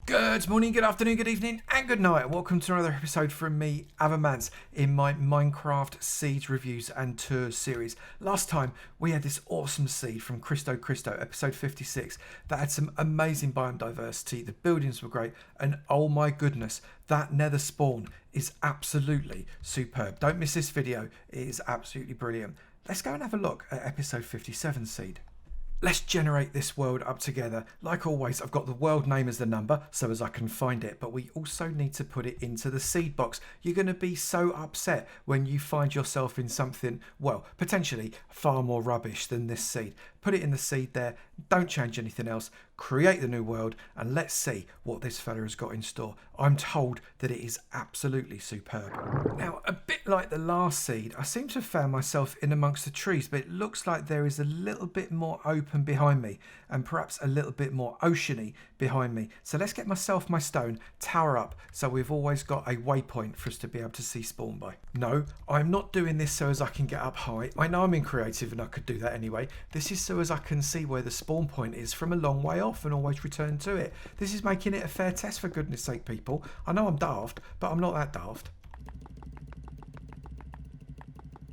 Good morning, good afternoon, good evening, and good night. Welcome to another episode from me, Avamance, in my Minecraft Seeds Reviews and Tours series. Last time, we had this awesome seed from Cristo, episode 56, that had some amazing biome diversity. The buildings were great, and oh my goodness, that nether spawn is absolutely superb. Don't miss this video, it is absolutely brilliant. Let's go and have a look at episode 57 seed. Let's generate this world up together. Like always, I've got the world name as the number so as I can find it, but we also need to put it into the seed box. You're going to be so upset when you find yourself in something, well, potentially far more rubbish than this seed. Put it in the seed there, don't change anything else, create the new world, and let's see what this fella has got in store. I'm told that it is absolutely superb. Now, a bit like the last seed, I seem to have found myself in amongst the trees, but it looks like there is a little bit more open behind me and perhaps a little bit more oceany behind me. So let's get myself my stone, tower up, so we've always got a waypoint for us to be able to see spawn by. No, I'm not doing this so as I can get up high. I know I'm in creative and I could do that anyway. This is so as I can see where the spawn point is from a long way off and always return to it. This is making it a fair test, for goodness sake, people. I know I'm daft, but I'm not that daft.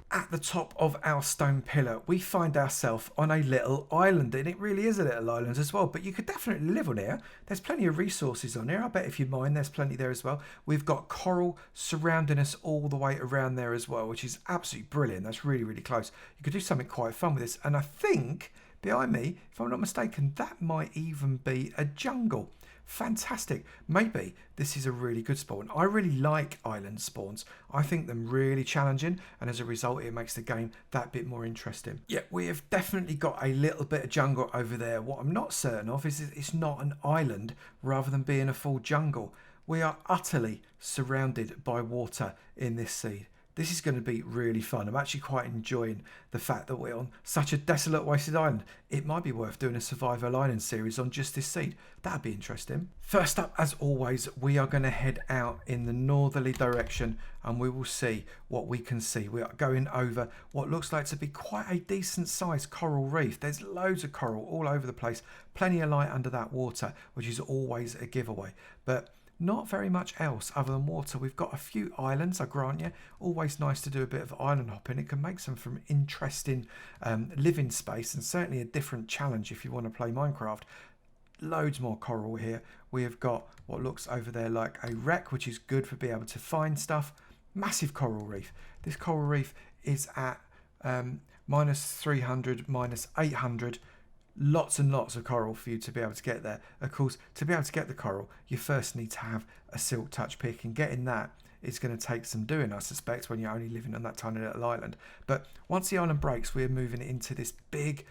At the top of our stone pillar, we find ourselves on a little island, and it really is a little island as well, but you could definitely live on here. There's plenty of resources on here. I bet if you mine, there's plenty there as well. We've got coral surrounding us all the way around there as well, which is absolutely brilliant. That's really, really close. You could do something quite fun with this, and I think behind me, if I'm not mistaken, that might even be a jungle. Fantastic. Maybe this is a really good spawn. I really like island spawns. I think them really challenging, and as a result it makes the game that bit more interesting. Yeah, we have definitely got a little bit of jungle over there. What I'm not certain of is it's not an island rather than being a full jungle. We are utterly surrounded by water in this seed. This is going to be really fun. I'm actually quite enjoying the fact that we're on such a desolate, wasted island. It might be worth doing a survival island series on just this seed. That'd be interesting. First up, as always, we are going to head out in the northerly direction and we will see what we can see. We are going over what looks like to be quite a decent sized coral reef. There's loads of coral all over the place. Plenty of light under that water, which is always a giveaway. But not very much else other than water. We've got a few islands, I grant you. Always nice to do a bit of island hopping. It can make some from interesting living space, and certainly a different challenge if you want to play Minecraft. Loads more coral here. We have got what looks over there like a wreck, which is good for being able to find stuff. Massive coral reef. This coral reef is at -300, -800. Lots and lots of coral for you to be able to get there. Of course, to be able to get the coral, you first need to have a silk touch pick, and getting that is going to take some doing, I suspect, when you're only living on that tiny little island. But once the island breaks, we're moving into this big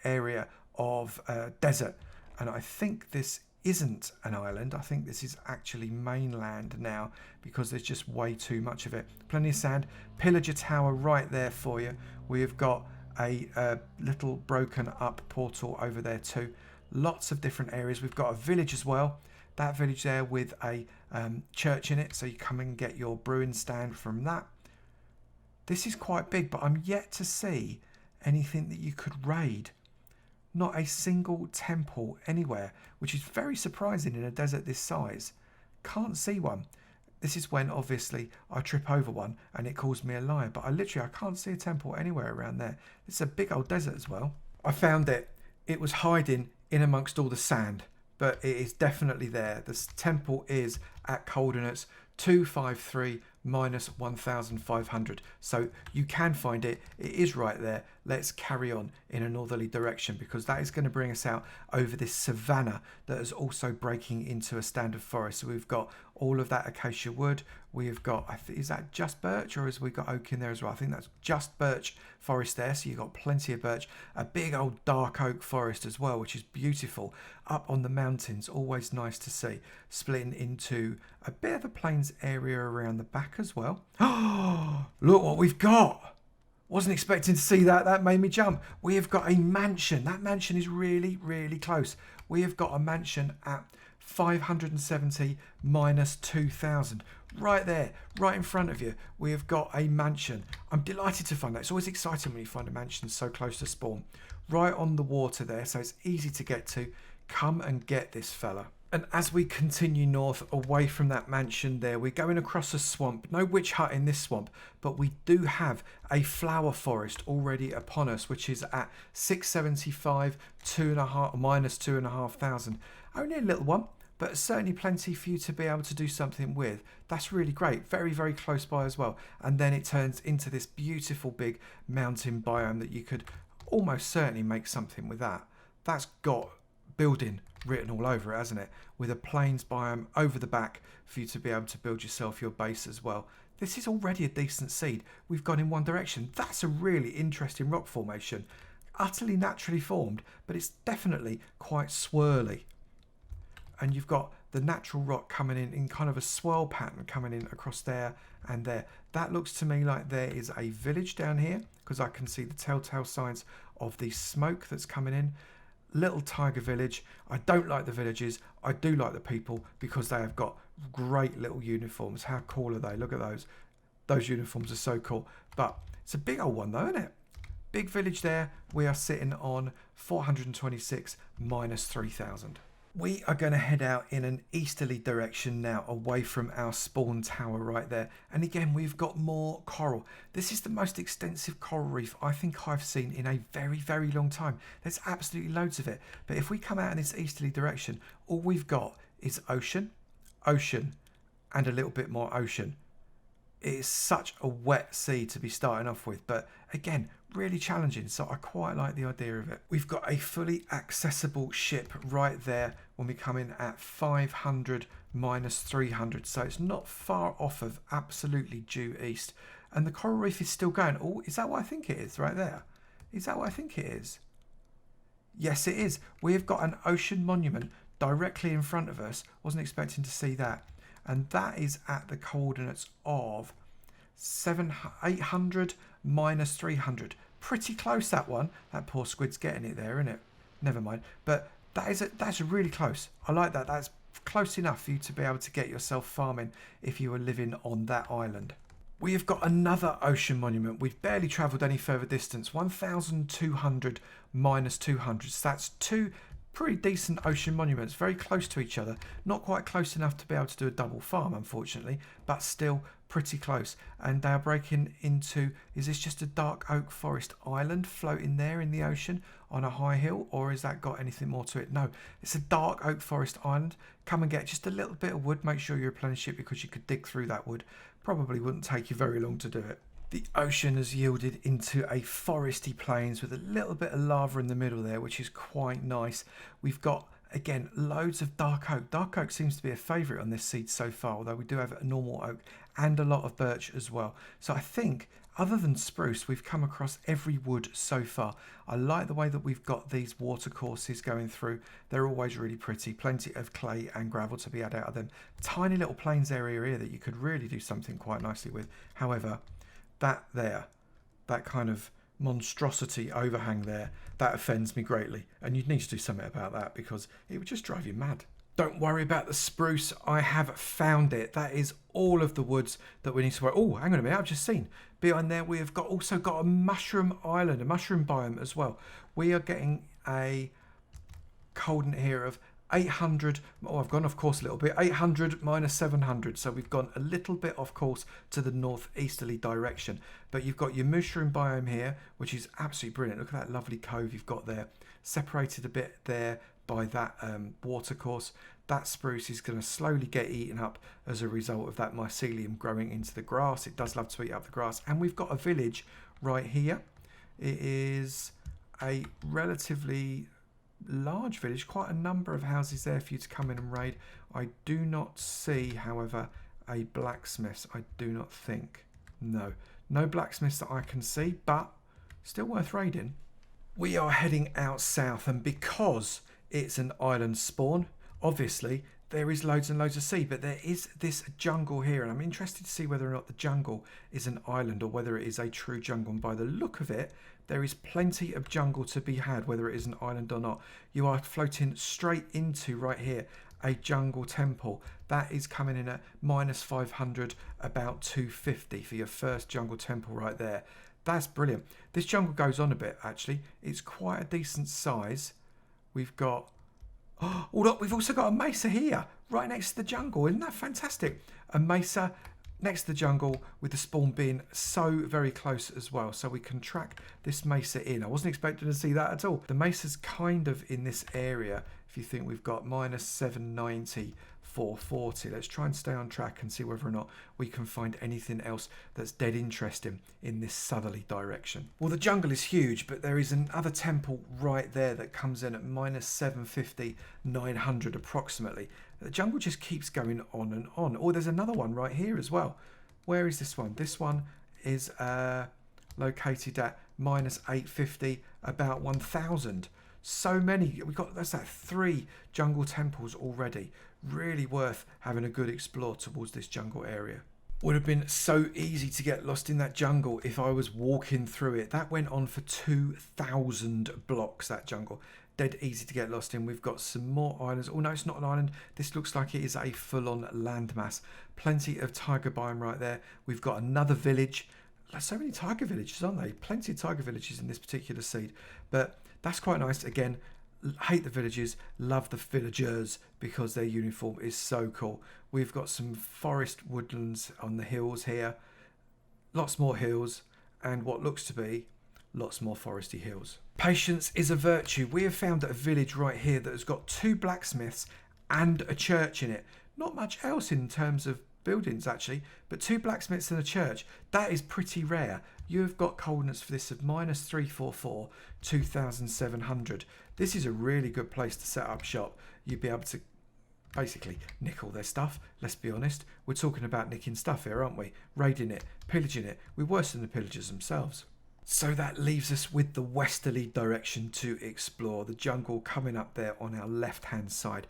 area of desert, and I think this isn't an island. I think this is actually mainland now because there's just way too much of it. Plenty of sand. Pillager Tower right there for you. We have got a little broken up portal over there too. Lots of different areas. We've got a village as well. That village there with a church in it, so you come and get your brewing stand from that. This is quite big, but I'm yet to see anything that you could raid. Not a single temple anywhere, which is very surprising in a desert this size. Can't see one. This is when, obviously, I trip over one and it calls me a liar. But I can't see a temple anywhere around there. It's a big old desert as well. I found it. It was hiding in amongst all the sand. But it is definitely there. The temple is at coordinates 253 -1500. So you can find it. It is right there. Let's carry on in a northerly direction because that is going to bring us out over this savanna that is also breaking into a standard forest. So we've got all of that acacia wood. We have got, is that just birch or has we got oak in there as well? I think that's just birch forest there. So you've got plenty of birch. A big old dark oak forest as well, which is beautiful. Up on the mountains, always nice to see. Splitting into a bit of a plains area around the back as well. Oh, look what we've got. Wasn't expecting to see that. That made me jump. We have got a mansion. That mansion is really, really close. We have got a mansion at 570 -2000. Right there, right in front of you, we have got a mansion. I'm delighted to find that. It's always exciting when you find a mansion so close to spawn. Right on the water there, so it's easy to get to. Come and get this fella. And as we continue north away from that mansion there, we're going across a swamp. No witch hut in this swamp, but we do have a flower forest already upon us, which is at 675, minus 2,500. Only a little one, but certainly plenty for you to be able to do something with. That's really great. Very, very close by as well. And then it turns into this beautiful big mountain biome that you could almost certainly make something with that. That's got building written all over it, hasn't it? With a plains biome over the back for you to be able to build yourself your base as well. This is already a decent seed. We've gone in one direction. That's a really interesting rock formation. Utterly naturally formed, but it's definitely quite swirly. And you've got the natural rock coming in kind of a swirl pattern coming in across there and there. That looks to me like there is a village down here, because I can see the telltale signs of the smoke that's coming in. Little tiger village. I don't like the villages. I do like the people because they have got great little uniforms. How cool are they? Look at those. Those uniforms are so cool. But it's a big old one though, isn't it? Big village there. We are sitting on 426 minus 3,000. We are going to head out in an easterly direction now, away from our spawn tower right there. And again, we've got more coral. This is the most extensive coral reef I think I've seen in a very, very long time. There's absolutely loads of it. But if we come out in this easterly direction, all we've got is ocean, ocean, and a little bit more ocean. It is such a wet sea to be starting off with, but again, really challenging, so I quite like the idea of it. We've got a fully accessible ship right there when we come in at 500 minus 300, so it's not far off of absolutely due east. And the coral reef is still going. Oh, is that what I think it is right there? Is that what I think it is? Yes, it is. We've got an ocean monument directly in front of us. Wasn't expecting to see that. And that is at the coordinates of 800 minus 300. Pretty close, that one. That poor squid's getting it there, isn't it? Never mind. But that's really close. I like that. That's close enough for you to be able to get yourself farming if you were living on that island. We have got another ocean monument. We've barely travelled any further distance. 1,200 minus 200. So that's two pretty decent ocean monuments, very close to each other. Not quite close enough to be able to do a double farm, unfortunately, but still pretty close. And they are breaking into, is this just a dark oak forest island floating there in the ocean on a high hill, or has that got anything more to it? No, it's a dark oak forest island. Come and get just a little bit of wood. Make sure you replenish it because you could dig through that wood. Probably wouldn't take you very long to do it. The ocean has yielded into a foresty plains with a little bit of lava in the middle there, which is quite nice. We've got, again, loads of dark oak. Dark oak seems to be a favourite on this seed so far, although we do have a normal oak and a lot of birch as well. So I think, other than spruce, we've come across every wood so far. I like the way that we've got these watercourses going through. They're always really pretty. Plenty of clay and gravel to be had out of them. Tiny little plains area here that you could really do something quite nicely with. However, that kind of monstrosity overhang there, that offends me greatly. And you'd need to do something about that because it would just drive you mad. Don't worry about the spruce. I have found it. That is all of the woods that we need to worry. Oh, hang on a minute. I've just seen behind there we have also got a mushroom island, a mushroom biome as well. We are getting a coordinate here of 800. Oh, I've gone off course a little bit. 800 minus 700. So we've gone a little bit off course to the northeasterly direction. But you've got your mushroom biome here, which is absolutely brilliant. Look at that lovely cove you've got there. Separated a bit there by that water course. That spruce is going to slowly get eaten up as a result of that mycelium growing into the grass. It does love to eat up the grass. And we've got a village right here. It is a relatively large village, quite a number of houses there for you to come in and raid. I do not see, however, a blacksmith. I do not think. No blacksmiths that I can see, but still worth raiding. We are heading out south, and because it's an island spawn, obviously there is loads and loads of sea, but there is this jungle here, and I'm interested to see whether or not the jungle is an island or whether it is a true jungle. And by the look of it, there is plenty of jungle to be had, whether it is an island or not. You are floating straight into, right here, a jungle temple. That is coming in at minus 500, about 250 for your first jungle temple right there. That's brilliant. This jungle goes on a bit, actually. It's quite a decent size. We've got Oh, look, we've also got a mesa here, right next to the jungle. Isn't that fantastic? A mesa next to the jungle with the spawn being so very close as well. So we can track this mesa in. I wasn't expecting to see that at all. The mesa's kind of in this area. If you think we've got minus 790, 440. Let's try and stay on track and see whether or not we can find anything else that's dead interesting in this southerly direction. Well, the jungle is huge, but there is another temple right there that comes in at minus 750, 900 approximately. The jungle just keeps going on and on. Oh, there's another one right here as well. Where is this one? This one is located at minus 850, about 1000. So many. We've got, that's like 3 jungle temples already. Really worth having a good explore towards this jungle area. Would have been so easy to get lost in that jungle if I was walking through it. That went on for 2,000 blocks, that jungle. Dead easy to get lost in. We've got some more islands. Oh no, it's not an island. This looks like it is a full-on landmass. Plenty of tiger biome right there. We've got another village. There's so many tiger villages, aren't they? Plenty of tiger villages in this particular seed. But that's quite nice. Again, hate the villages, love the villagers because their uniform is so cool. We've got some forest woodlands on the hills here. Lots more hills and what looks to be lots more foresty hills. Patience is a virtue. We have found a village right here that has got 2 blacksmiths and a church in it. Not much else in terms of buildings actually, but 2 blacksmiths and a church. That is pretty rare. You've got coordinates for this of minus 344, 2,700. This is a really good place to set up shop. You'd be able to basically nick all their stuff. Let's be honest. We're talking about nicking stuff here, aren't we? Raiding it, pillaging it. We're worse than the pillagers themselves. So that leaves us with the westerly direction to explore. The jungle coming up there on our left-hand side.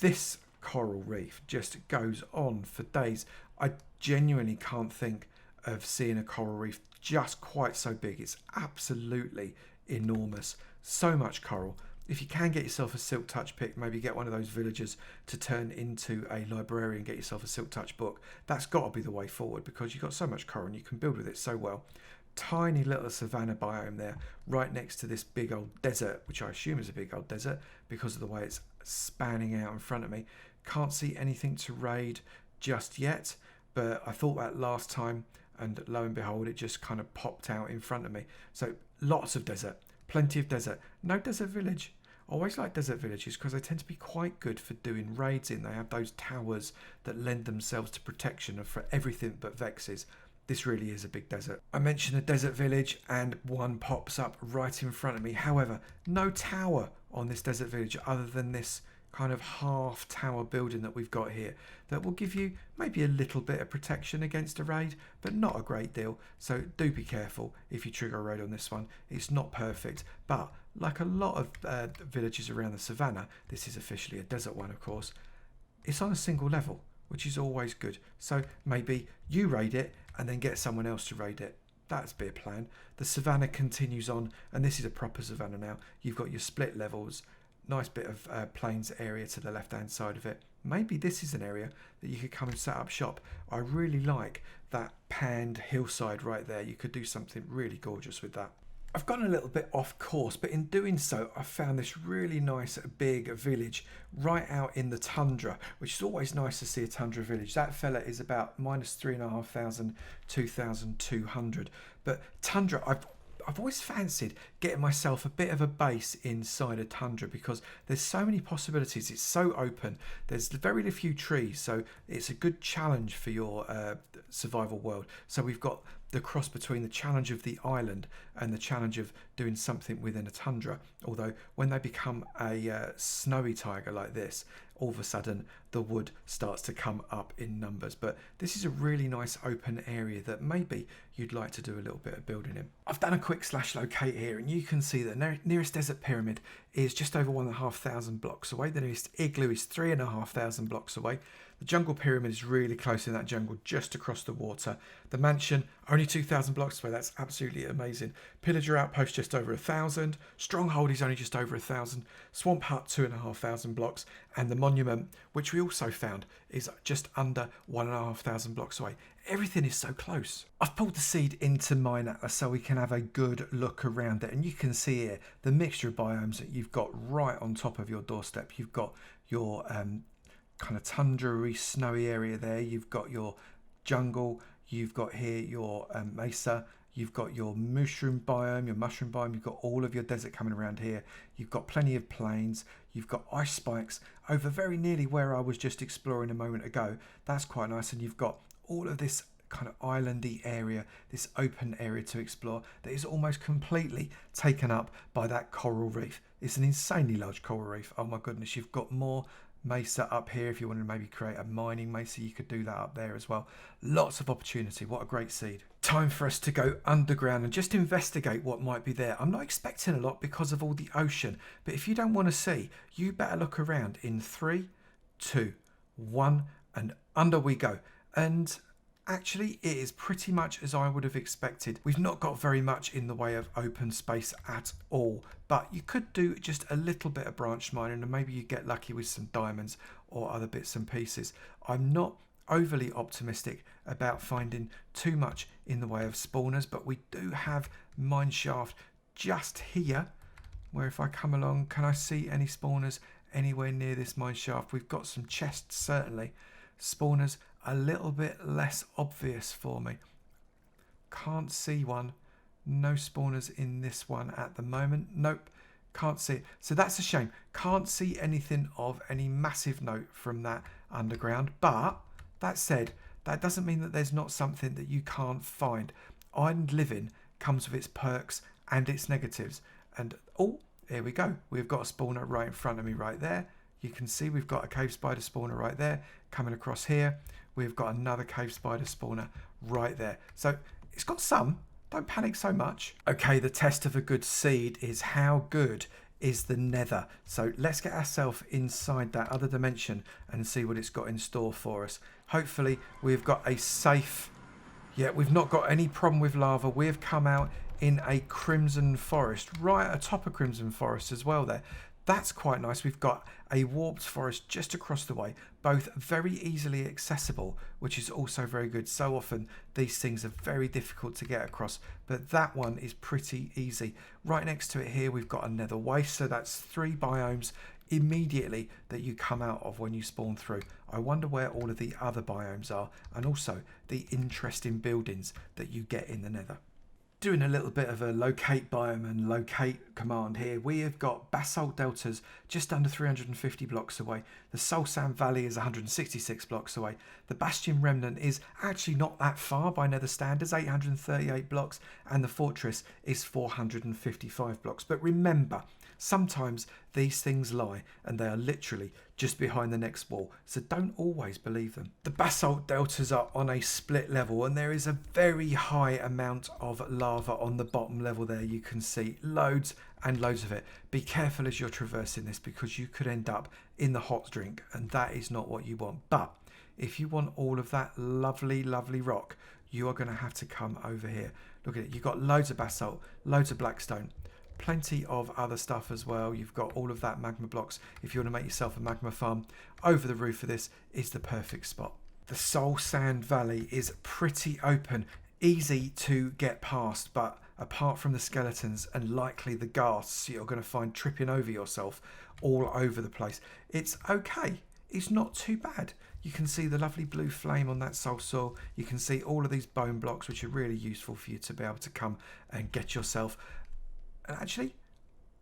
This coral reef just goes on for days. I genuinely can't think of seeing a coral reef just quite so big. It's absolutely enormous. So much coral. If you can get yourself a silk touch pick, maybe get one of those villagers to turn into a librarian, get yourself a silk touch book. That's got to be the way forward because you've got so much coral and you can build with it so well. Tiny little savanna biome there right next to this big old desert, which I assume is a big old desert because of the way it's spanning out in front of me. Can't see anything to raid just yet, but I thought that last time and lo and behold it just kind of popped out in front of me. So lots of desert, plenty of desert. No desert village. I always like desert villages because they tend to be quite good for doing raids in. They have those towers that lend themselves to protection for everything but vexes. This really is a big desert. I mentioned a desert village and one pops up right in front of me. However, no tower on this desert village other than this kind of half tower building that we've got here that will give you maybe a little bit of protection against a raid, but not a great deal. So do be careful if you trigger a raid on this one. It's not perfect, but like a lot of villages around the savannah, this is officially a desert one, of course. It's on a single level, which is always good. So maybe you raid it and then get someone else to raid it. That's be a plan. The savannah continues on, and this is a proper savannah now. You've got your split levels, nice bit of plains area to the left hand side of it. Maybe this is an area that you could come and set up shop. I really like that panned hillside right there. You could do something really gorgeous with that. I've gone a little bit off course, but in doing so, I found this really nice big village right out in the tundra, which is always nice to see a tundra village. That fella is about minus 3,500, 2,200. But tundra, I've always fancied getting myself a bit of a base inside a tundra because there's so many possibilities. It's so open. There's very few trees, so it's a good challenge for your survival world. So we've got the cross between the challenge of the island and the challenge of doing something within a tundra. Although when they become a snowy tiger like this, all of a sudden the wood starts to come up in numbers. But this is a really nice open area that maybe you'd like to do a little bit of building in. I've done a quick slash locate here, and you can see the nearest desert pyramid is just over 1,500 blocks away. The nearest igloo is 3,500 blocks away. The jungle pyramid is really close in that jungle, just across the water. The mansion, only 2,000 blocks away. That's absolutely amazing. Pillager outpost, just over 1,000. Stronghold is only just over 1,000. Swamp hut, 2,500 blocks. And the monument, which we also found, is just under 1,500 blocks away. Everything is so close. I've pulled the seed into Mine Atlas so we can have a good look around it. And you can see here the mixture of biomes that you've got right on top of your doorstep. You've got your kind of tundra-y, snowy area there. You've got your jungle. You've got here your mesa. You've got your mushroom biome, you've got all of your desert coming around here. You've got plenty of plains. You've got ice spikes over very nearly where I was just exploring a moment ago. That's quite nice. And you've got all of this kind of islandy area, this open area to explore that is almost completely taken up by that coral reef. It's an insanely large coral reef. Oh my goodness, you've got more mesa up here. If you want to maybe create a mining mesa, you could do that up there as well. Lots of opportunity. What a great seed. Time for us to go underground and just investigate what might be there. I'm not expecting a lot because of all the ocean, but if you don't want to see, you better look around in 3, 2, 1, and under we go. And actually, it is pretty much as I would have expected. We've not got very much in the way of open space at all, but you could do just a little bit of branch mining and maybe you get lucky with some diamonds or other bits and pieces. I'm not overly optimistic about finding too much in the way of spawners, but we do have mineshaft just here, where if I come along, can I see any spawners anywhere near this mineshaft? We've got some chests, certainly. Spawners a little bit less obvious for me. Can't see one. No spawners in this one at the moment. Nope, can't see it. So that's a shame. Can't see anything of any massive note from that underground. But that said, that doesn't mean that there's not something that you can't find. Island living comes with its perks and its negatives. And oh, here we go. We've got a spawner right in front of me right there. You can see we've got a cave spider spawner right there. Coming across here, we've got another cave spider spawner right there. So it's got some. Don't panic so much. Okay, the test of a good seed is how good is the nether. So let's get ourselves inside that other dimension and see what it's got in store for us. Hopefully we've got a safe... Yeah, we've not got any problem with lava. We've come out in a crimson forest, right atop a crimson forest as well there. That's quite nice. We've got a warped forest just across the way, both very easily accessible, which is also very good. So often these things are very difficult to get across, but that one is pretty easy. Right next to it here, we've got a nether waste. So that's 3 biomes immediately that you come out of when you spawn through. I wonder where all of the other biomes are, and also the interesting buildings that you get in the nether. Doing a little bit of a locate biome and locate command here. We have got basalt deltas just under 350 blocks away. The Soul Sand Valley is 166 blocks away. The Bastion Remnant is actually not that far by nether standards, 838 blocks, and the fortress is 455 blocks. But remember, sometimes these things lie and they are literally just behind the next wall, so don't always believe them. The basalt deltas are on a split level and there is a very high amount of lava on the bottom level there. You can see loads and loads of it. Be careful as you're traversing this because you could end up in the hot drink and that is not what you want. But if you want all of that lovely rock, you are going to have to come over here. Look at it, you've got loads of basalt, loads of blackstone, plenty of other stuff as well. You've got all of that magma blocks. If you want to make yourself a magma farm, over the roof of this is the perfect spot. The Soul Sand Valley is pretty open, easy to get past, but apart from the skeletons and likely the ghasts you're going to find tripping over yourself all over the place, it's okay. It's not too bad. You can see the lovely blue flame on that soul soil. You can see all of these bone blocks, which are really useful for you to be able to come and get yourself. And actually,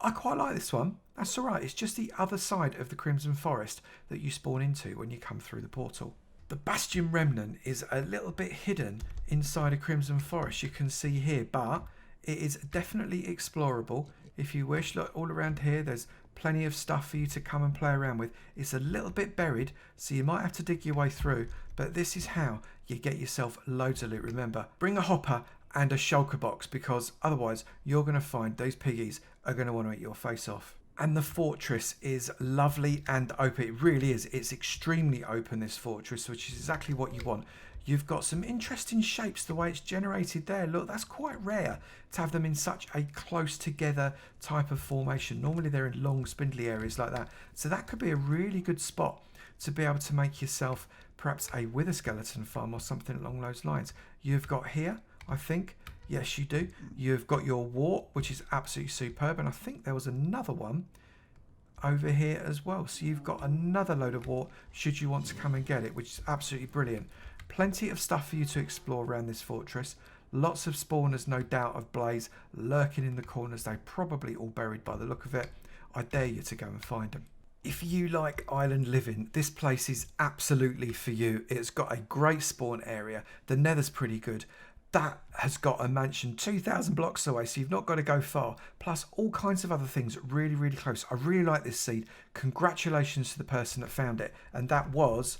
I quite like this one. That's all right. It's just the other side of the Crimson Forest that you spawn into when you come through the portal. The Bastion Remnant is a little bit hidden inside a Crimson Forest, you can see here, but it is definitely explorable if you wish. Look, all around here, there's plenty of stuff for you to come and play around with. It's a little bit buried, so you might have to dig your way through, but this is how you get yourself loads of loot. Remember, bring a hopper and a shulker box, because otherwise you're going to find those piggies are going to want to eat your face off. And the fortress is lovely and open. It really is. It's extremely open, this fortress, which is exactly what you want. You've got some interesting shapes the way it's generated there. Look, that's quite rare to have them in such a close together type of formation. Normally they're in long spindly areas like that. So that could be a really good spot to be able to make yourself perhaps a wither skeleton farm or something along those lines. You've got here, I think, yes you do, you've got your wart, which is absolutely superb, and I think there was another one over here as well. So you've got another load of wart should you want to come and get it, which is absolutely brilliant. Plenty of stuff for you to explore around this fortress. Lots of spawners, no doubt, of blaze lurking in the corners. They're probably all buried by the look of it. I dare you to go and find them. If you like island living, this place is absolutely for you. It's got a great spawn area. The nether's pretty good. That has got a mansion 2,000 blocks away, so you've not got to go far. Plus all kinds of other things really, really close. I really like this seed. Congratulations to the person that found it. And that was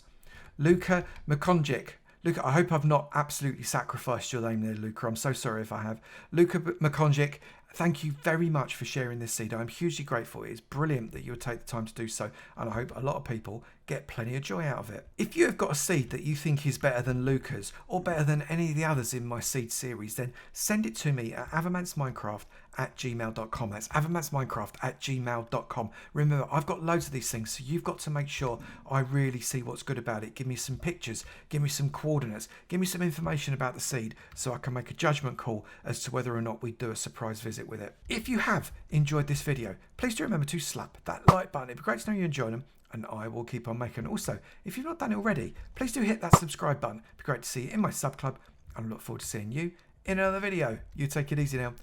Luca McConjic. Luca, I hope I've not absolutely sacrificed your name there, Luca. I'm so sorry if I have. Luca McConjic, thank you very much for sharing this seed. I'm hugely grateful. It's brilliant that you would take the time to do so, and I hope a lot of people get plenty of joy out of it. If you have got a seed that you think is better than Luca's or better than any of the others in my seed series, then send it to me at avamanceminecraft@gmail.com. That's avamanceminecraft@gmail.com. Remember, I've got loads of these things, so you've got to make sure I really see what's good about it. Give me some pictures, give me some coordinates, give me some information about the seed so I can make a judgment call as to whether or not we do a surprise visit with it. If you have enjoyed this video, please do remember to slap that like button. It'd be great to know you enjoyed them, and I will keep on making. Also, if you've not done it already, please do hit that subscribe button. It'd be great to see you in my sub club, and I look forward to seeing you in another video. You take it easy now.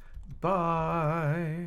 Bye.